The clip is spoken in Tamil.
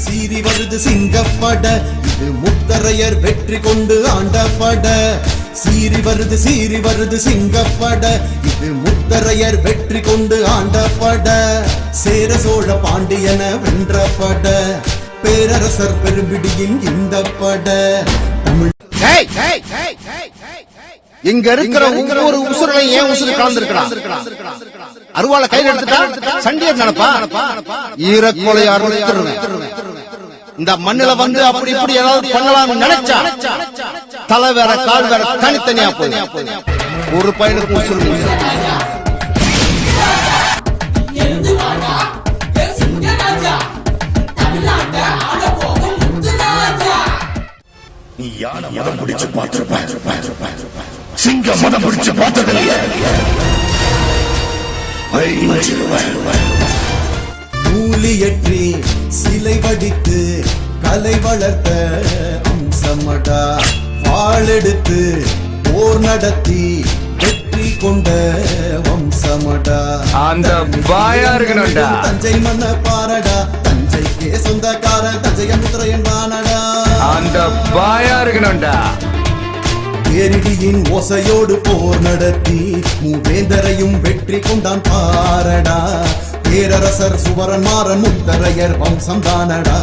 சீறி வருது சிங்கப்பட, இது முத்தரையர் வெற்றி கொண்டு ஆண்ட பட. சீறி வருது சிங்கப்பட, இது முத்தரையர் வெற்றி கொண்டு ஆண்ட பட. சேர சோழ பாண்டியன வென்ற பட, பேரரசர் பெரும்பிடியின் இந்த பட. தமிழ் இங்க இருக்கிற ஒவ்வொரு உசுரையும் ஏன் உசுறு கலந்துருக்கிறான்? அருவாளை கையில் எடுத்துட்டா சண்டியர் நினைப்பா? ஈரக்கொலையார் இந்த மண்ணில வந்து அப்படி இப்படி ஏதாவது பண்ணலாம்னு நினைச்சா தலை வேற கால் வேற தனித்தனியா போய் ஒரு பையனுக்கு உசுறு. நீ யானை மதம் பிடிச்சு பார்த்திருப்ப, சிங்க மதம் பிடிச்சு பார்த்ததில்லையே. மூலியற்றி சிலை வடித்து கலை வளர்த்த அம்சமடா. வாளெடுத்து போர் நடத்தி வெற்றி கொண்ட வம்சமடா. அந்த பாயா இருக்கணும்டா. தஞ்சை மன்ன பாரடா, தஞ்சைக்கே சொந்தக்கார தஞ்சைய முத்திரையன் வானடா. அந்த பாயா இருக்கணும்டா. பேரிடியின் ஓசையோடு போர் நடத்தி மூவேந்தரையும் வெற்றி கொண்டான் பாரடா. பேரரசர் சுவரன் மாறன் முத்தரையர் வம்சம் தானடா.